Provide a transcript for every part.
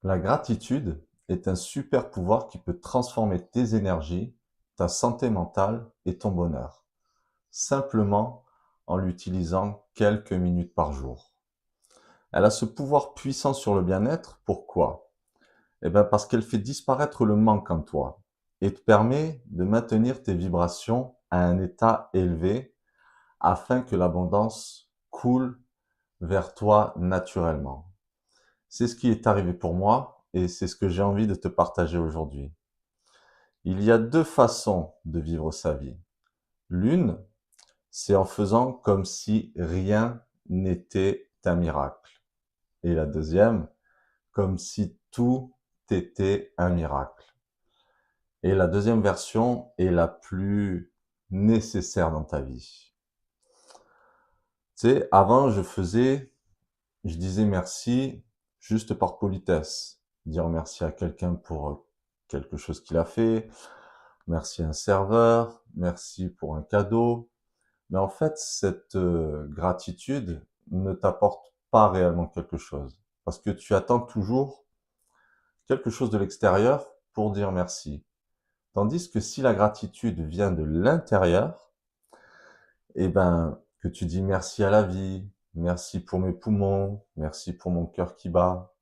La gratitude est un super pouvoir qui peut transformer tes énergies, ta santé mentale et ton bonheur, simplement en l'utilisant quelques minutes par jour. Elle a ce pouvoir puissant sur le bien-être, pourquoi? Eh bien parce qu'elle fait disparaître le manque en toi et te permet de maintenir tes vibrations à un état élevé afin que l'abondance coule vers toi naturellement. C'est ce qui est arrivé pour moi et c'est ce que j'ai envie de te partager aujourd'hui. Il y a deux façons de vivre sa vie. L'une, c'est en faisant comme si rien n'était un miracle. Et la deuxième, comme si tout était un miracle. Et la deuxième version est la plus nécessaire dans ta vie. Tu sais, avant, je disais merci juste par politesse. Dire merci à quelqu'un pour quelque chose qu'il a fait, merci à un serveur, merci pour un cadeau. Mais en fait, cette gratitude ne t'apporte pas réellement quelque chose. Parce que tu attends toujours quelque chose de l'extérieur pour dire merci. Tandis que si la gratitude vient de l'intérieur, eh ben, que tu dis merci à la vie, merci pour mes poumons, merci pour mon cœur qui bat,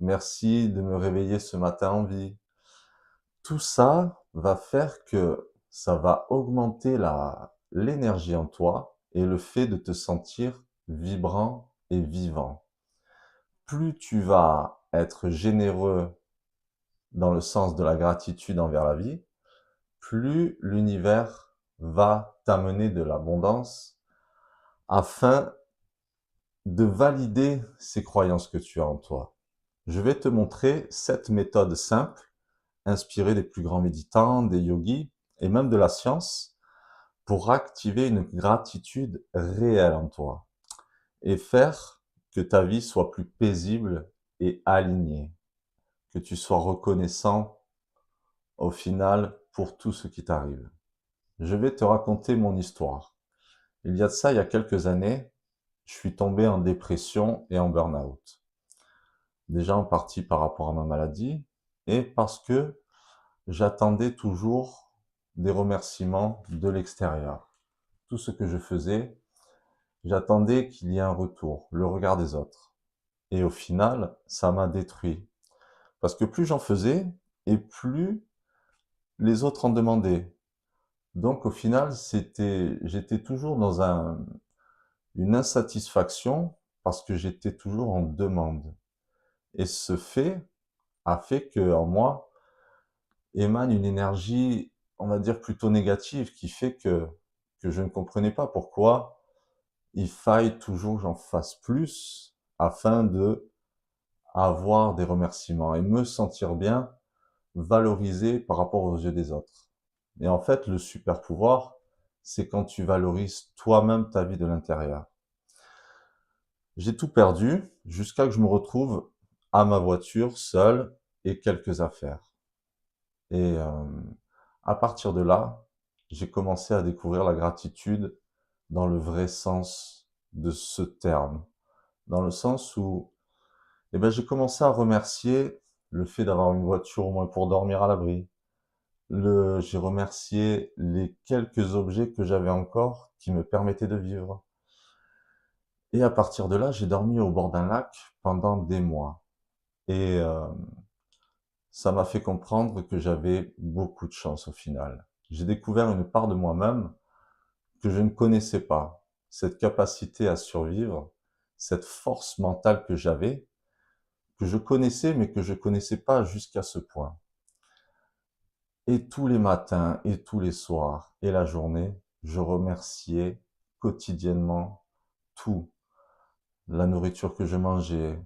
merci de me réveiller ce matin en vie. Tout ça va faire que ça va augmenter l'énergie en toi et le fait de te sentir vibrant et vivant. Plus tu vas être généreux dans le sens de la gratitude envers la vie, plus l'univers va t'amener de l'abondance afin de valider ces croyances que tu as en toi. Je vais te montrer 7 méthodes simples, inspirées des plus grands méditants, des yogis et même de la science, pour activer une gratitude réelle en toi et faire que ta vie soit plus paisible et alignée, que tu sois reconnaissant au final pour tout ce qui t'arrive. Je vais te raconter mon histoire. Il y a de ça, il y a quelques années, je suis tombé en dépression et en burn-out. Déjà en partie par rapport à ma maladie et parce que j'attendais toujours des remerciements de l'extérieur. Tout ce que je faisais, j'attendais qu'il y ait un retour, le regard des autres. Et au final, ça m'a détruit. Parce que plus j'en faisais, et plus les autres en demandaient. Donc au final, j'étais toujours dans une insatisfaction parce que j'étais toujours en demande. Et ce fait a fait que en moi émane une énergie, on va dire plutôt négative, qui fait que je ne comprenais pas pourquoi il faille toujours que j'en fasse plus afin de avoir des remerciements et me sentir bien, valorisé par rapport aux yeux des autres. Et en fait, le super pouvoir, c'est quand tu valorises toi-même ta vie de l'intérieur. J'ai tout perdu jusqu'à que je me retrouve à ma voiture seul et quelques affaires. Et à partir de là, j'ai commencé à découvrir la gratitude dans le vrai sens de ce terme. Dans le sens où j'ai commencé à remercier le fait d'avoir une voiture au moins pour dormir à l'abri. J'ai remercié les quelques objets que j'avais encore qui me permettaient de vivre. Et à partir de là, j'ai dormi au bord d'un lac pendant des mois. Et ça m'a fait comprendre que j'avais beaucoup de chance au final. J'ai découvert une part de moi-même que je ne connaissais pas. Cette capacité à survivre, cette force mentale que j'avais, que je connaissais mais que je connaissais pas jusqu'à ce point. Et tous les matins et tous les soirs et la journée, je remerciais quotidiennement tout. La nourriture que je mangeais,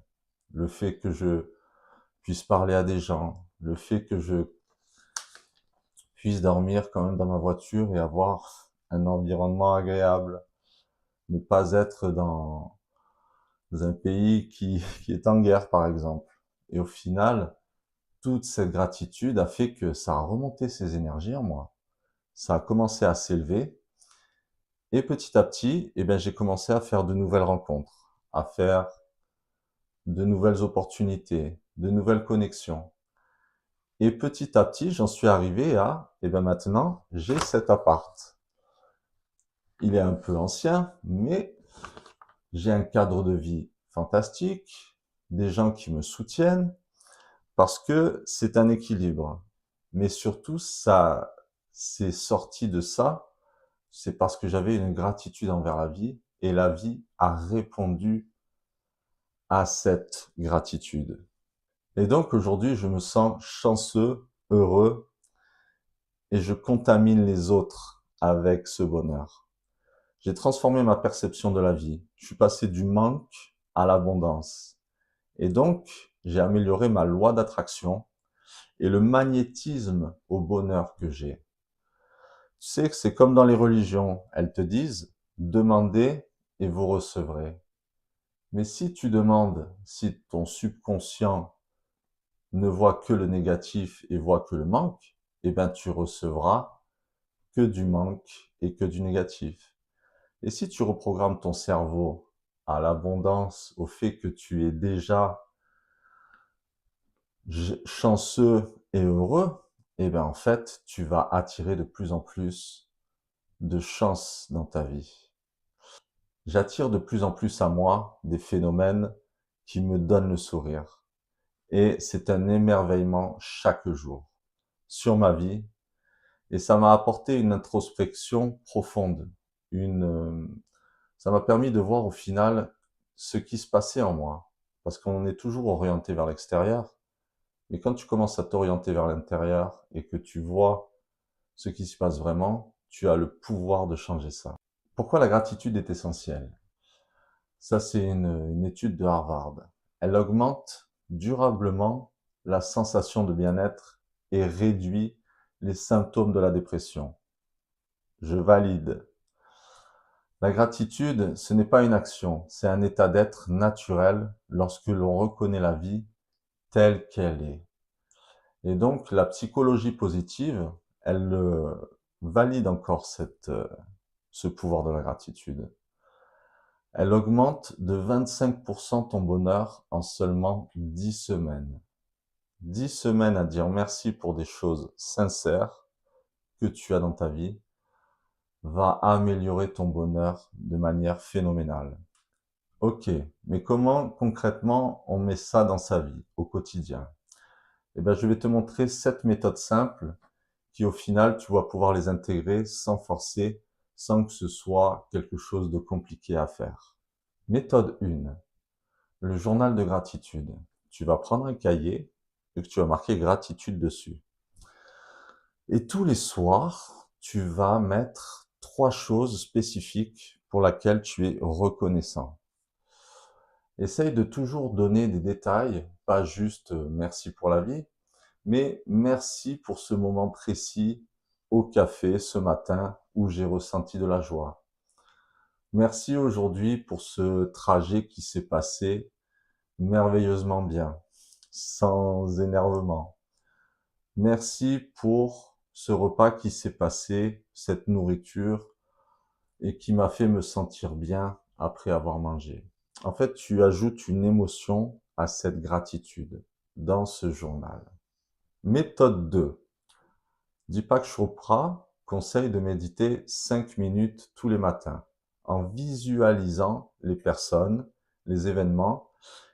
le fait que je puisse parler à des gens, le fait que je puisse dormir quand même dans ma voiture et avoir un environnement agréable, ne pas être dans un pays qui est en guerre, par exemple. Et au final, toute cette gratitude a fait que ça a remonté ces énergies en moi. Ça a commencé à s'élever. Et petit à petit, j'ai commencé à faire de nouvelles rencontres, à faire de nouvelles opportunités, de nouvelles connexions. Et petit à petit, j'en suis arrivé à, et bien maintenant, j'ai cet appart. Il est un peu ancien, mais j'ai un cadre de vie fantastique, des gens qui me soutiennent, parce que c'est un équilibre. Mais surtout, ça, c'est sorti de ça, c'est parce que j'avais une gratitude envers la vie, et la vie a répondu à cette gratitude. Et donc aujourd'hui, je me sens chanceux, heureux, et je contamine les autres avec ce bonheur. J'ai transformé ma perception de la vie. Je suis passé du manque à l'abondance. Et donc, j'ai amélioré ma loi d'attraction et le magnétisme au bonheur que j'ai. Tu sais que c'est comme dans les religions. Elles te disent, demandez et vous recevrez. Mais si tu demandes, si ton subconscient ne voit que le négatif et voit que le manque, eh ben tu recevras que du manque et que du négatif. Et si tu reprogrammes ton cerveau à l'abondance, au fait que tu es déjà chanceux et heureux, eh bien en fait, tu vas attirer de plus en plus de chance dans ta vie. J'attire de plus en plus à moi des phénomènes qui me donnent le sourire. Et c'est un émerveillement chaque jour sur ma vie. Et ça m'a apporté une introspection profonde. Ça m'a permis de voir au final ce qui se passait en moi. Parce qu'on est toujours orienté vers l'extérieur. Mais quand tu commences à t'orienter vers l'intérieur et que tu vois ce qui se passe vraiment, tu as le pouvoir de changer ça. Pourquoi la gratitude est essentielle? Ça, c'est une étude de Harvard. Elle augmente durablement la sensation de bien-être et réduit les symptômes de la dépression. Je valide. La gratitude, ce n'est pas une action, c'est un état d'être naturel lorsque l'on reconnaît la vie telle qu'elle est. Et donc, la psychologie positive, elle valide encore ce pouvoir de la gratitude. Elle augmente de 25% ton bonheur en seulement 10 semaines. 10 semaines à dire merci pour des choses sincères que tu as dans ta vie va améliorer ton bonheur de manière phénoménale. Ok, mais comment concrètement on met ça dans sa vie, au quotidien? Eh bien, je vais te montrer 7 méthodes simples qui, au final, tu vas pouvoir les intégrer sans forcer, sans que ce soit quelque chose de compliqué à faire. Méthode 1, le journal de gratitude. Tu vas prendre un cahier et que tu vas marquer gratitude dessus. Et tous les soirs, tu vas mettre 3 choses spécifiques pour lesquelles tu es reconnaissant. Essaye de toujours donner des détails, pas juste merci pour la vie, mais merci pour ce moment précis au café ce matin où j'ai ressenti de la joie. Merci aujourd'hui pour ce trajet qui s'est passé merveilleusement bien, sans énervement. Merci pour ce repas qui s'est passé, cette nourriture, et qui m'a fait me sentir bien après avoir mangé. En fait, tu ajoutes une émotion à cette gratitude dans ce journal. Méthode 2. Deepak Chopra conseille de méditer 5 minutes tous les matins en visualisant les personnes, les événements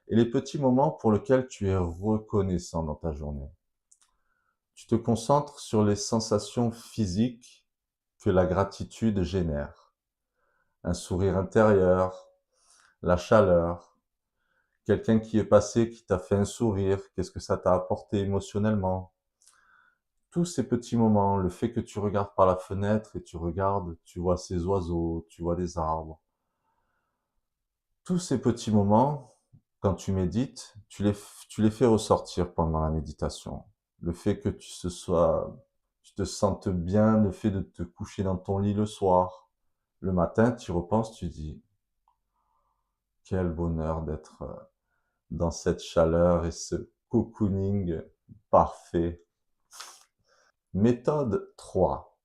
et les petits moments pour lesquels tu es reconnaissant dans ta journée. Tu te concentres sur les sensations physiques que la gratitude génère. Un sourire intérieur, la chaleur, quelqu'un qui est passé, qui t'a fait un sourire, qu'est-ce que ça t'a apporté émotionnellement. Tous ces petits moments, le fait que tu regardes par la fenêtre et tu regardes, tu vois ces oiseaux, tu vois des arbres. Tous ces petits moments, quand tu médites, tu les fais ressortir pendant la méditation. Le fait que tu te sentes bien, le fait de te coucher dans ton lit le soir. Le matin, tu repenses, tu dis, quel bonheur d'être dans cette chaleur et ce cocooning parfait. Méthode 3.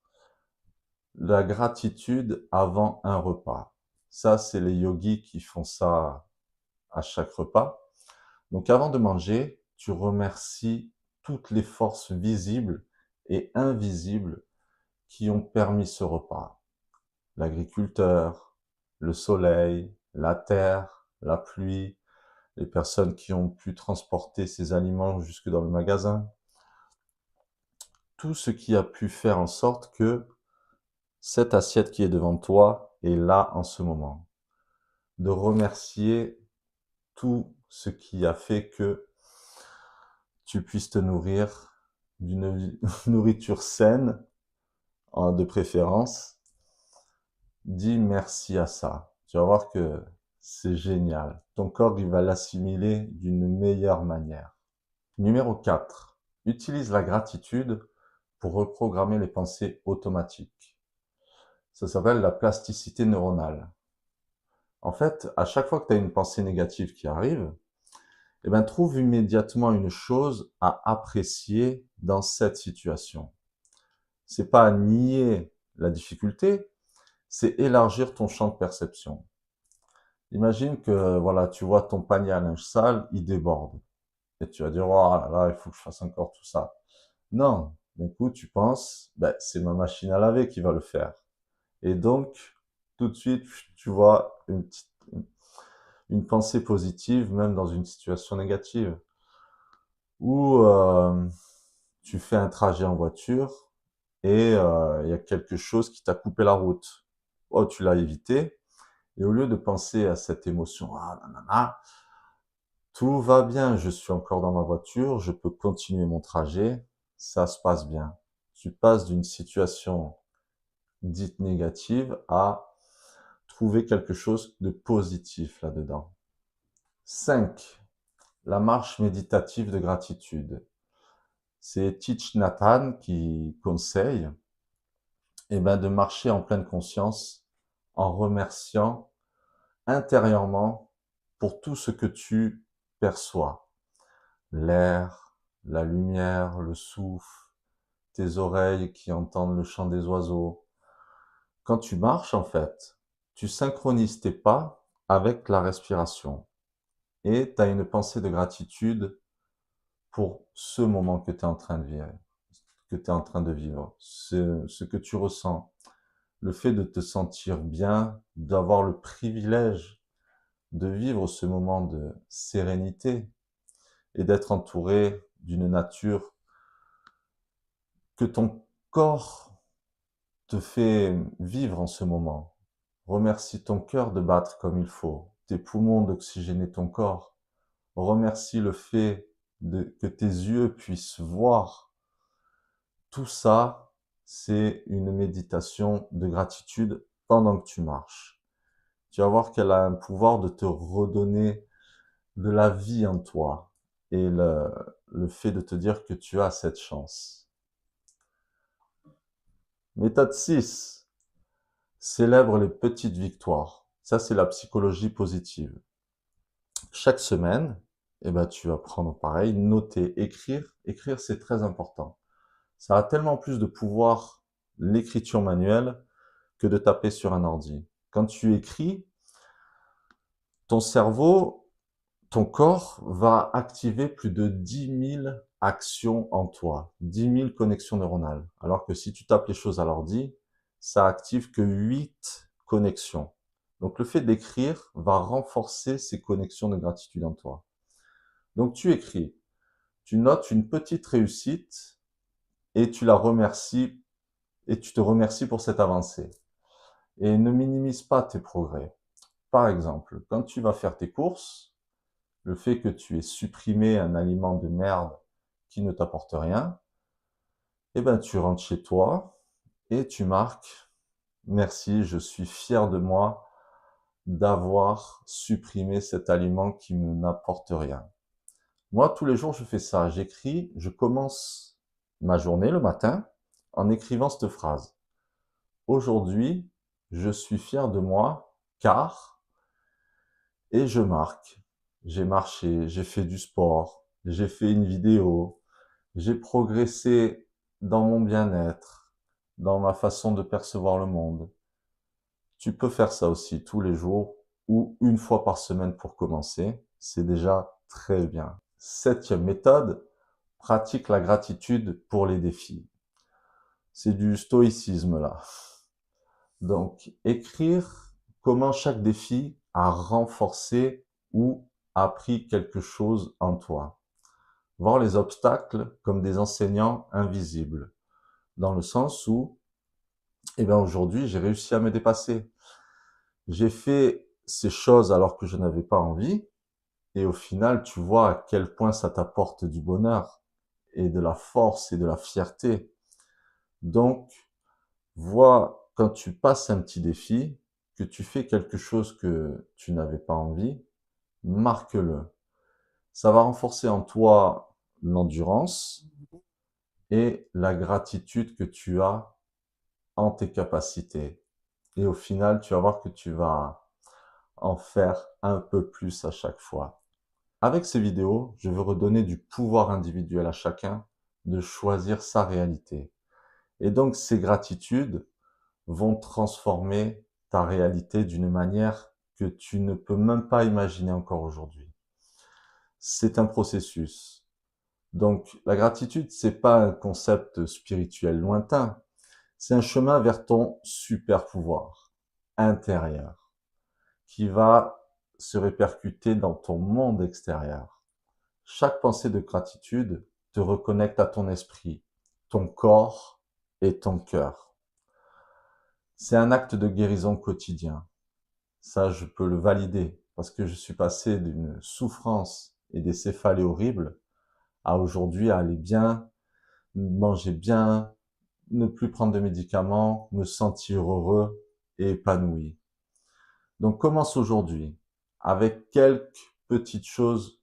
La gratitude avant un repas. Ça, c'est les yogis qui font ça à chaque repas. Donc avant de manger, tu remercies toutes les forces visibles et invisibles qui ont permis ce repas. L'agriculteur, le soleil, la terre, la pluie, les personnes qui ont pu transporter ces aliments jusque dans le magasin. Tout ce qui a pu faire en sorte que cette assiette qui est devant toi est là en ce moment. De remercier tout ce qui a fait que tu puisses te nourrir d'une nourriture saine, de préférence. Dis merci à ça. Tu vas voir que c'est génial. Ton corps, il va l'assimiler d'une meilleure manière. Numéro 4. Utilise la gratitude pour reprogrammer les pensées automatiques. Ça s'appelle la plasticité neuronale. En fait, à chaque fois que tu as une pensée négative qui arrive, eh ben, trouve immédiatement une chose à apprécier dans cette situation. C'est pas nier la difficulté, c'est élargir ton champ de perception. Imagine que voilà, tu vois ton panier à linge sale, il déborde. Et tu vas dire, oh là là, il faut que je fasse encore tout ça. Non, d'un coup, tu penses, ben, c'est ma machine à laver qui va le faire. Et donc, tout de suite, tu vois une pensée positive, même dans une situation négative. Ou tu fais un trajet en voiture et il y a quelque chose qui t'a coupé la route. Oh, tu l'as évité. Et au lieu de penser à cette émotion, ah nanana, tout va bien, je suis encore dans ma voiture, je peux continuer mon trajet, ça se passe bien. Tu passes d'une situation dite négative à trouver quelque chose de positif là-dedans. 5. La marche méditative de gratitude. C'est Thich Nhat Hanh qui conseille de marcher en pleine conscience en remerciant intérieurement pour tout ce que tu perçois. L'air, la lumière, le souffle, tes oreilles qui entendent le chant des oiseaux. Quand tu marches, en fait, tu synchronises tes pas avec la respiration et tu as une pensée de gratitude pour ce moment que tu es en train de vivre, ce que tu ressens, le fait de te sentir bien, d'avoir le privilège de vivre ce moment de sérénité et d'être entouré d'une nature que ton corps te fait vivre en ce moment. Remercie ton cœur de battre comme il faut, tes poumons d'oxygéner ton corps. Remercie le fait que tes yeux puissent voir. Tout ça, c'est une méditation de gratitude pendant que tu marches. Tu vas voir qu'elle a un pouvoir de te redonner de la vie en toi et le fait de te dire que tu as cette chance. Méthode 6. Célèbre les petites victoires. Ça, c'est la psychologie positive. Chaque semaine, tu vas prendre pareil, noter, écrire. Écrire, c'est très important. Ça a tellement plus de pouvoir, l'écriture manuelle, que de taper sur un ordi. Quand tu écris, ton cerveau, ton corps va activer plus de 10 000 actions en toi, 10 000 connexions neuronales. Alors que si tu tapes les choses à l'ordi, ça active que 8 connexions. Donc le fait d'écrire va renforcer ces connexions de gratitude en toi. Donc tu écris, tu notes une petite réussite et tu la remercies et tu te remercies pour cette avancée. Et ne minimise pas tes progrès. Par exemple, quand tu vas faire tes courses, le fait que tu aies supprimé un aliment de merde qui ne t'apporte rien, tu rentres chez toi et tu marques « Merci, je suis fier de moi d'avoir supprimé cet aliment qui ne n'apporte rien. » Moi, tous les jours, je fais ça. J'écris, je commence ma journée le matin en écrivant cette phrase. Aujourd'hui, je suis fier de moi car... Et je marque. J'ai marché, j'ai fait du sport, j'ai fait une vidéo, j'ai progressé dans mon bien-être, dans ma façon de percevoir le monde. Tu peux faire ça aussi tous les jours ou une fois par semaine pour commencer. C'est déjà très bien. 7e méthode, pratique la gratitude pour les défis. C'est du stoïcisme là. Donc, écrire comment chaque défi a renforcé ou appris quelque chose en toi. Voir les obstacles comme des enseignants invisibles, dans le sens où, aujourd'hui, j'ai réussi à me dépasser. J'ai fait ces choses alors que je n'avais pas envie, et au final, tu vois à quel point ça t'apporte du bonheur, et de la force et de la fierté. Donc, vois quand tu passes un petit défi, que tu fais quelque chose que tu n'avais pas envie, marque-le. Ça va renforcer en toi l'endurance et la gratitude que tu as en tes capacités. Et au final, tu vas voir que tu vas en faire un peu plus à chaque fois. Avec ces vidéos, je veux redonner du pouvoir individuel à chacun de choisir sa réalité. Et donc, ces gratitudes vont transformer ta réalité d'une manière que tu ne peux même pas imaginer encore aujourd'hui. C'est un processus. Donc, la gratitude, c'est pas un concept spirituel lointain. C'est un chemin vers ton super pouvoir intérieur qui va se répercuter dans ton monde extérieur. Chaque pensée de gratitude te reconnecte à ton esprit, ton corps et ton cœur. C'est un acte de guérison quotidien. Ça, je peux le valider parce que je suis passé d'une souffrance et des céphalées horribles à aujourd'hui à aller bien, manger bien, ne plus prendre de médicaments, me sentir heureux et épanoui. Donc commence aujourd'hui avec quelques petites choses,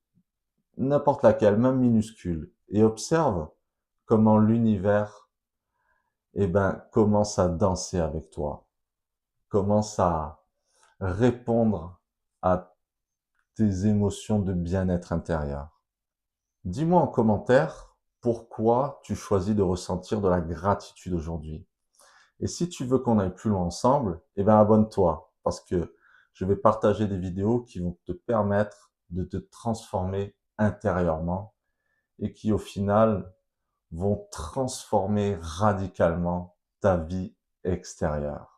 n'importe laquelle, même minuscule, et observe comment l'univers, commence à danser avec toi, commence à répondre à tes émotions de bien-être intérieur. Dis-moi en commentaire pourquoi tu choisis de ressentir de la gratitude aujourd'hui. Et si tu veux qu'on aille plus loin ensemble, abonne-toi parce que je vais partager des vidéos qui vont te permettre de te transformer intérieurement et qui au final vont transformer radicalement ta vie extérieure.